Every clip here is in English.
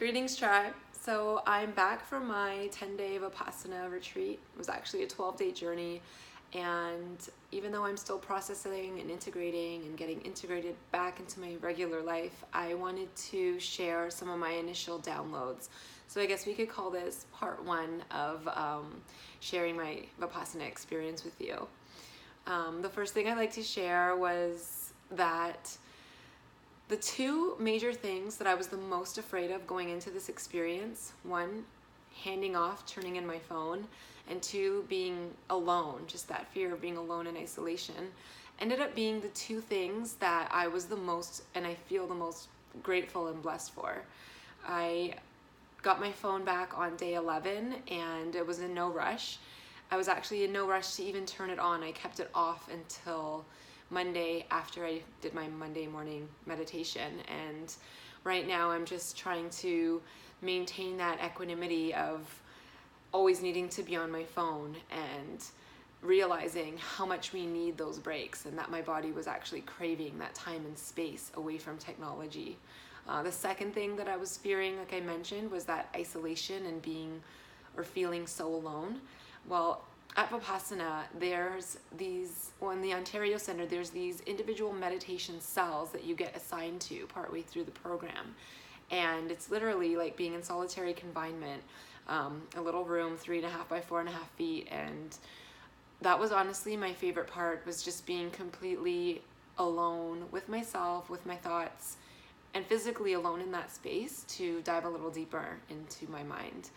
Greetings, tribe. So I'm back from my 10-day Vipassana retreat. It was actually a 12-day journey, and even though I'm still processing and integrating and getting integrated back into my regular life, I wanted to share some of my initial downloads. So I guess we could call this part one of sharing my Vipassana experience with you. The first thing I'd like to share was that the two major things that I was the most afraid of going into this experience, one, handing off, turning in my phone, and two, being alone, just that fear of being alone in isolation, ended up being the two things that I was the most, and I feel the most grateful and blessed for. I got my phone back on day 11 and it was in no rush. I was actually in no rush to even turn it on. I kept it off until Monday after I did my Monday morning meditation, and right now I'm just trying to maintain that equanimity of always needing to be on my phone and realizing how much we need those breaks, and that my body was actually craving that time and space away from technology. The second thing that I was fearing, like I mentioned, was that isolation and being or feeling so alone. Well, at Vipassana, there's these, in the Ontario Center, there's these individual meditation cells that you get assigned to partway through the program. And it's literally like being in solitary confinement, a little room, 3.5 by 4.5 feet. And that was honestly my favorite part, was just being completely alone with myself, with my thoughts, and physically alone in that space to dive a little deeper into my mind.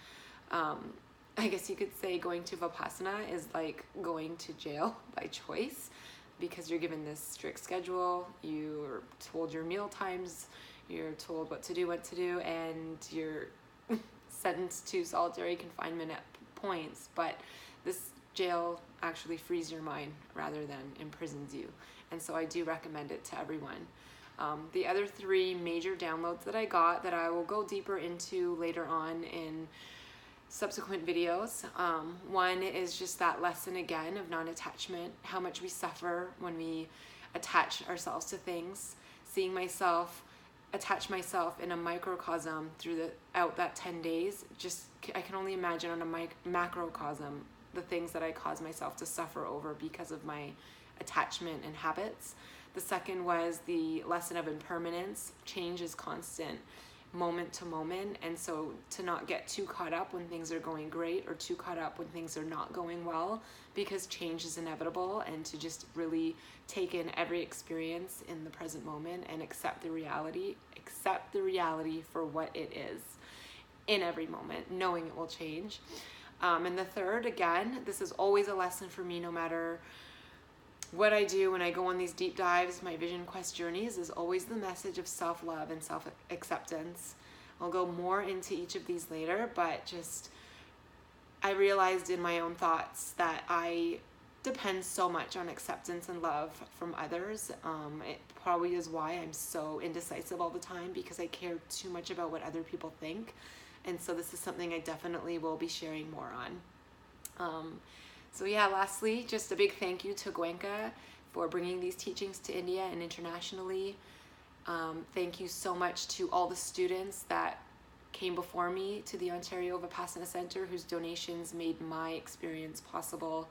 I guess you could say going to Vipassana is like going to jail by choice, because you're given this strict schedule, you're told your meal times, you're told what to do, and you're sentenced to solitary confinement at points, but this jail actually frees your mind rather than imprisons you. And so I do recommend it to everyone. The other three major downloads that I got that I will go deeper into later on in subsequent videos. One is just that lesson again of non-attachment, how much we suffer when we attach ourselves to things. Seeing myself attach myself in a microcosm throughout that 10 days, just I can only imagine on a macrocosm the things that I cause myself to suffer over because of my attachment and habits. The second was the lesson of impermanence. Change is constant, moment to moment, and so to not get too caught up when things are going great or too caught up when things are not going well, because change is inevitable, and to just really take in every experience in the present moment and accept the reality for what it is in every moment, knowing it will change. And the third, again, this is always a lesson for me no matter what I do when I go on these deep dives, my Vision Quest journeys, is always the message of self-love and self-acceptance. I'll go more into each of these later, but just I realized in my own thoughts that I depend so much on acceptance and love from others. It probably is why I'm so indecisive all the time, because I care too much about what other people think. And so this is something I definitely will be sharing more on. So yeah, lastly, just a big thank you to Gwenka for bringing these teachings to India and internationally. Thank you so much to all the students that came before me to the Ontario Vipassana Center, whose donations made my experience possible.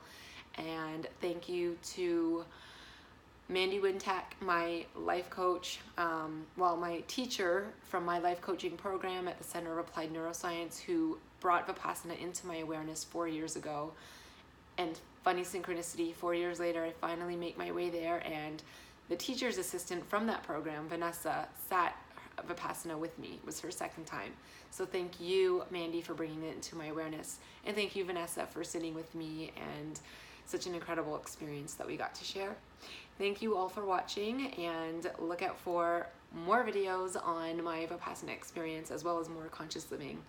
And thank you to Mandy Wintak, my life coach, my teacher from my life coaching program at the Center of Applied Neuroscience, who brought Vipassana into my awareness 4 years ago. And funny synchronicity, 4 years later, I finally make my way there, and the teacher's assistant from that program, Vanessa, sat Vipassana with me. It was her second time. So thank you, Mandy, for bringing it into my awareness. And thank you, Vanessa, for sitting with me, and such an incredible experience that we got to share. Thank you all for watching, and look out for more videos on my Vipassana experience, as well as more conscious living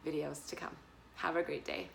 videos to come. Have a great day.